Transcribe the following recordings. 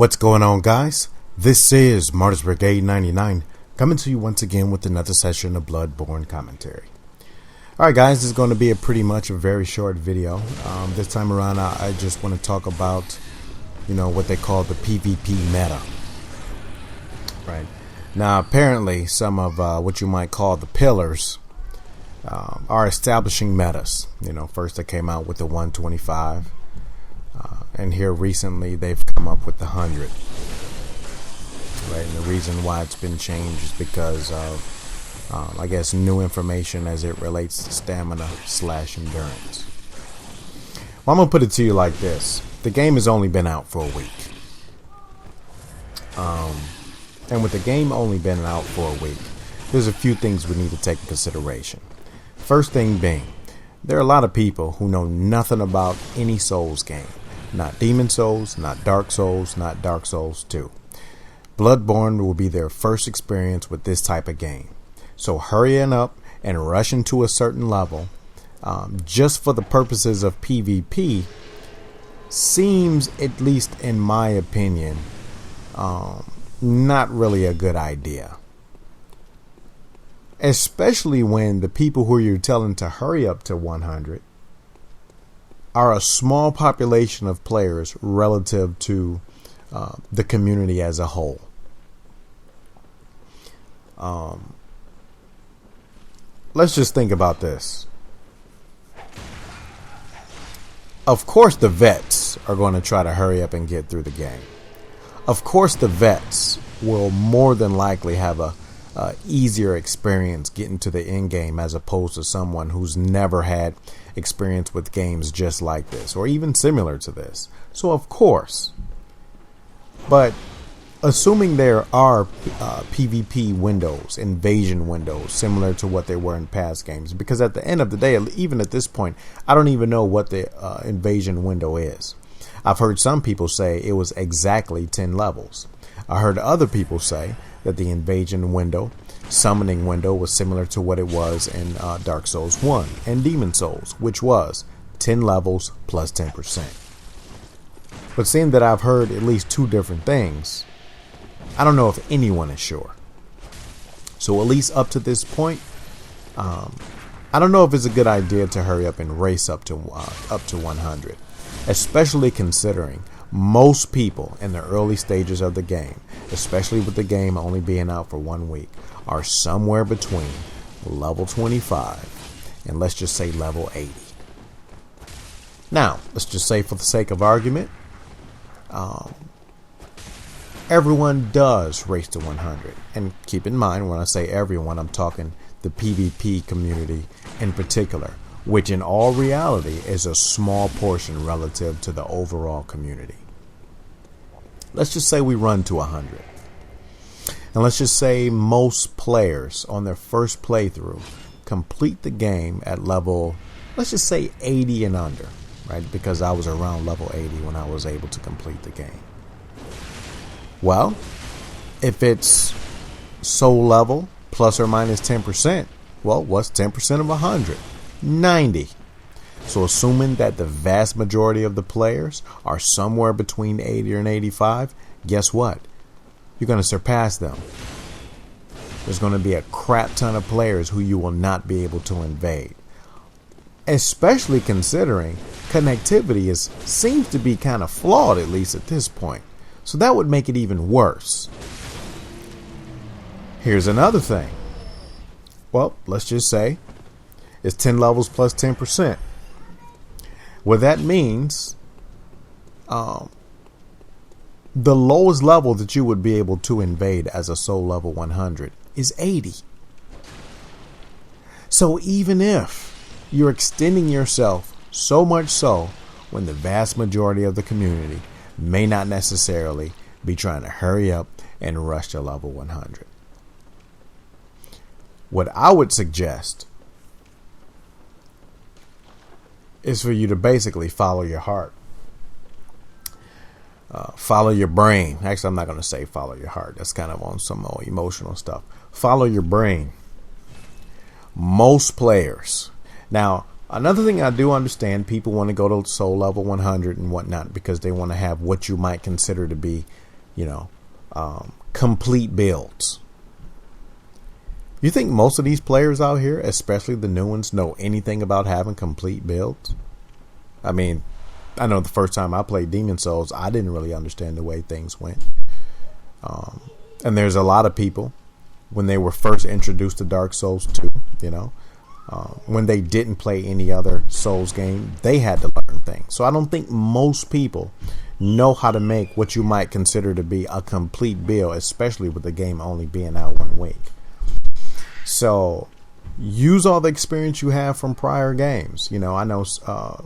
What's going on, guys? This is Martyrs Brigade 99 coming to you once again with another session of Bloodborne commentary. Alright guys, this is going to be pretty much a very short video. This time around I just want to talk about, what they call the PvP meta. Right. Now apparently some of what you might call the pillars are establishing metas. First they came out with the 125. And here recently they've come up with the 100. Right, and the reason why it's been changed is because of, I guess, new information as it relates to stamina/endurance. Well, I'm going to put it to you like this. The game has only been out for a week. And with the game only been out for a week, there's a few things we need to take into consideration. First thing being, there are a lot of people who know nothing about any Souls game. Not Demon Souls, not Dark Souls, not Dark Souls 2. Bloodborne will be their first experience with this type of game. So hurrying up and rushing to a certain level just for the purposes of PvP seems, at least in my opinion, not really a good idea. Especially when the people who you're telling to hurry up to 100 are a small population of players relative to the community as a whole. Let's just think about this. Of course the vets are going to try to hurry up and get through the game. Of course the vets will more than likely have a easier experience getting to the end game as opposed to someone who's never had experience with games just like this or even similar to this. So of course, but assuming there are PvP windows, invasion windows, similar to what they were in past games, because at the end of the day, even at this point, I don't even know what the invasion window is. I've heard some people say it was exactly 10 levels. I heard other people say that the invasion window, summoning window, was similar to what it was in Dark Souls 1 and Demon Souls, which was 10 levels plus 10%. But seeing that I've heard at least two different things, I don't know if anyone is sure. So at least up to this point, I don't know if it's a good idea to hurry up and race up to 100, especially considering most people in the early stages of the game, especially with the game only being out for 1 week, are somewhere between level 25 and let's just say level 80. Now, let's just say for the sake of argument, everyone does race to 100. And keep in mind, when I say everyone, I'm talking the PvP community in particular, which in all reality is a small portion relative to the overall community. Let's just say we run to 100. And let's just say most players on their first playthrough complete the game at level, let's just say 80 and under, right? Because I was around level 80 when I was able to complete the game. Well, if it's soul level plus or minus 10%, well, what's 10% of 100? 90. So assuming that the vast majority of the players are somewhere between 80 and 85, guess what? You're going to surpass them. There's going to be a crap ton of players who you will not be able to invade. Especially considering connectivity seems to be kind of flawed, at least at this point. So that would make it even worse. Here's another thing. Well, let's just say it's 10 levels plus 10%. Well, that means the lowest level that you would be able to invade as a soul level 100 is 80. So even if you're extending yourself so much so when the vast majority of the community may not necessarily be trying to hurry up and rush to level 100. What I would suggest is for you to basically follow your heart. Follow your brain. Actually, I'm not going to say follow your heart. That's kind of on some more emotional stuff. Follow your brain. Most players. Now, Another thing I do understand, people want to go to soul level 100 and whatnot because they want to have what you might consider to be you know, complete builds. You think most of these players out here, especially the new ones, know anything about having complete builds? I mean, I know the first time I played Demon Souls, I didn't really understand the way things went. And there's a lot of people, when they were first introduced to Dark Souls 2, you know, when they didn't play any other Souls game, they had to learn things. So I don't think most people know how to make what you might consider to be a complete build, especially with the game only being out 1 week. So use all the experience you have from prior games. You know, I know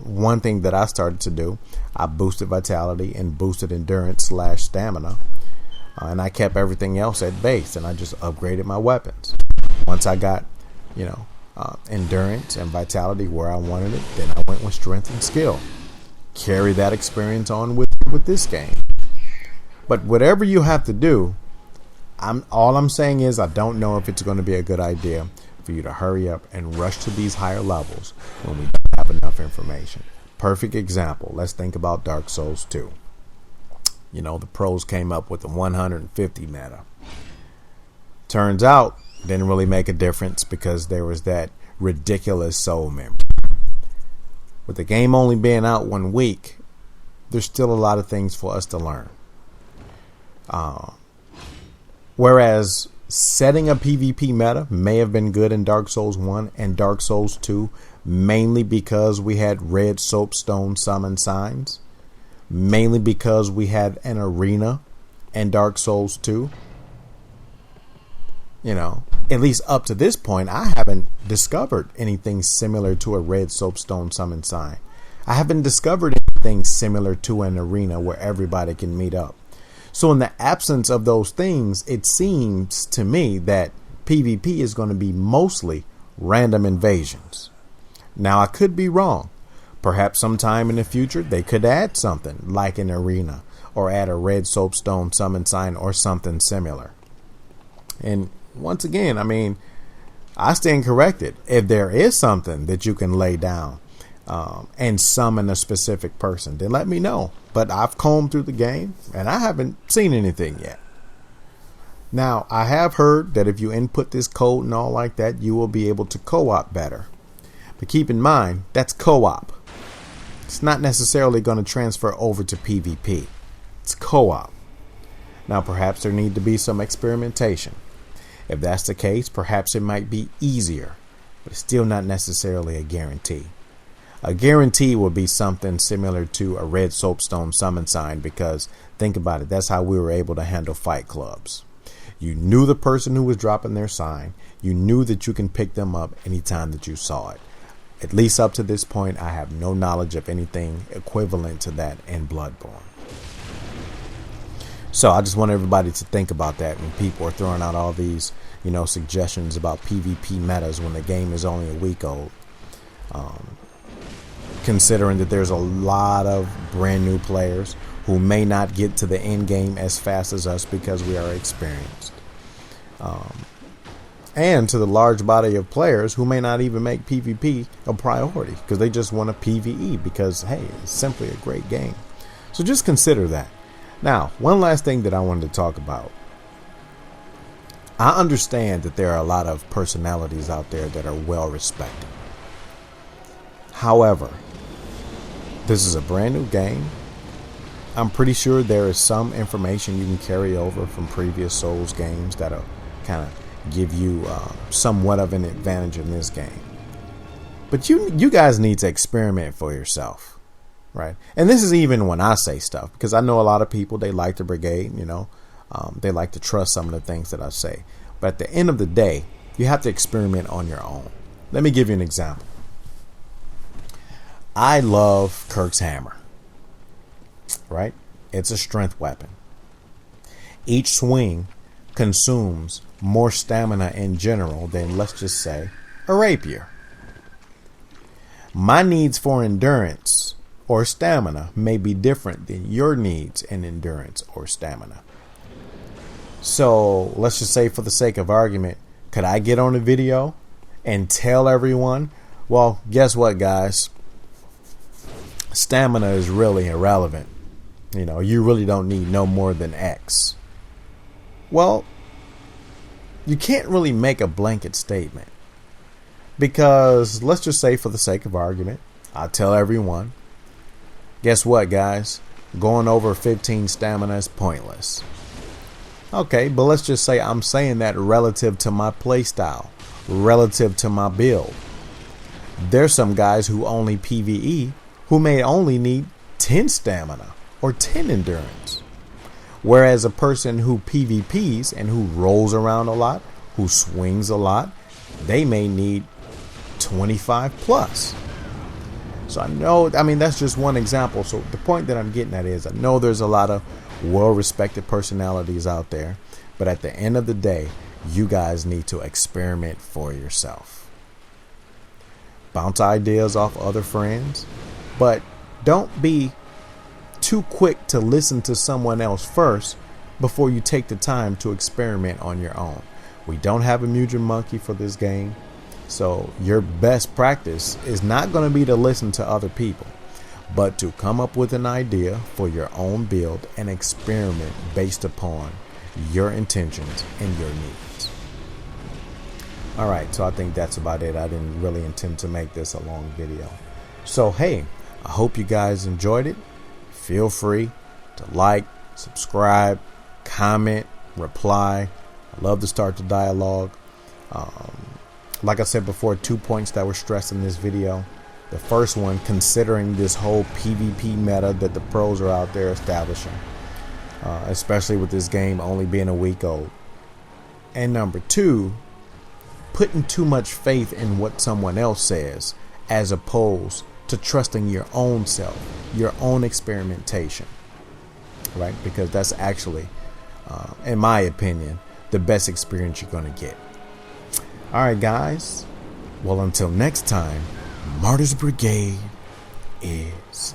one thing that I started to do, I boosted vitality and boosted endurance / stamina. And I kept everything else at base, and I just upgraded my weapons. Once I got, you know, endurance and vitality where I wanted it, then I went with strength and skill. Carry that experience on with this game. But whatever you have to do, all I'm saying is I don't know if it's going to be a good idea for you to hurry up and rush to these higher levels when we don't have enough information. Perfect example. Let's think about Dark Souls 2. You know, the pros came up with the 150 meta. Turns out, didn't really make a difference because there was that ridiculous soul memory. With the game only being out 1 week, there's still a lot of things for us to learn. Whereas setting a PvP meta may have been good in Dark Souls 1 and Dark Souls 2, mainly because we had red soapstone summon signs, mainly because we had an arena in Dark Souls 2. You know, at least up to this point, I haven't discovered anything similar to a red soapstone summon sign. I haven't discovered anything similar to an arena where everybody can meet up. So in the absence of those things, it seems to me that PvP is going to be mostly random invasions. Now, I could be wrong. Perhaps sometime in the future, they could add something like an arena or add a red soapstone summon sign or something similar. And once again, I mean, I stand corrected. If there is something that you can lay down and summon a specific person, then let me know. But I've combed through the game and I haven't seen anything yet. Now, I have heard that if you input this code and all like that, you will be able to co-op better. But keep in mind, that's co-op. It's not necessarily going to transfer over to PvP. It's co-op. Now, perhaps there need to be some experimentation. If that's the case, perhaps it might be easier, but it's still not necessarily a guarantee. A guarantee would be something similar to a red soapstone summon sign, because think about it, that's how we were able to handle fight clubs. You knew the person who was dropping their sign. You knew that you can pick them up anytime that you saw it. At least up to this point, I have no knowledge of anything equivalent to that in Bloodborne. So I just want everybody to think about that when people are throwing out all these, you know, suggestions about PvP metas when the game is only a week old. Considering that there's a lot of brand new players who may not get to the end game as fast as us because we are experienced. And to the large body of players who may not even make PvP a priority because they just want a PvE because, hey, it's simply a great game. So just consider that. Now, one last thing that I wanted to talk about. I understand that there are a lot of personalities out there that are well respected. However, this is a brand new game. I'm pretty sure there is some information you can carry over from previous Souls games that'll kind of give you somewhat of an advantage in this game. But you guys need to experiment for yourself, right? And this is even when I say stuff, because I know a lot of people, they like the brigade, you know, they like to trust some of the things that I say. But at the end of the day, you have to experiment on your own. Let me give you an example. I love Kirk's hammer, right? It's a strength weapon. Each swing consumes more stamina in general than, let's just say, a rapier. My needs for endurance or stamina may be different than your needs in endurance or stamina. So let's just say, for the sake of argument, could I get on a video and tell everyone, well, guess what, guys? Stamina is really irrelevant. You really don't need no more than X. Well, you can't really make a blanket statement, because let's just say, for the sake of argument, I tell everyone, guess what, guys? Going over 15 stamina is pointless. Okay, but let's just say I'm saying that relative to my playstyle, relative to my build. There's some guys who only PvE who may only need 10 stamina or 10 endurance. Whereas a person who PvPs and who rolls around a lot, who swings a lot, they may need 25 plus. So that's just one example. So the point that I'm getting at is, I know there's a lot of well-respected personalities out there, but at the end of the day, you guys need to experiment for yourself. Bounce ideas off other friends, but don't be too quick to listen to someone else first before you take the time to experiment on your own. We don't have a mutant monkey for this game, so your best practice is not going to be to listen to other people, but to come up with an idea for your own build and experiment based upon your intentions and your needs. All right, so I think that's about it. I didn't really intend to make this a long video. So hey, I hope you guys enjoyed it. Feel free to like, subscribe, comment, reply. I love to start the dialogue. Like I said before, 2 points that were stressed in this video. The first one, considering this whole PvP meta that the pros are out there establishing, especially with this game only being a week old. And number two, putting too much faith in what someone else says as opposed to trusting your own self, your own experimentation, right? Because that's actually, in my opinion, the best experience you're going to get. All right, guys. Well, until next time, Martyrs Brigade is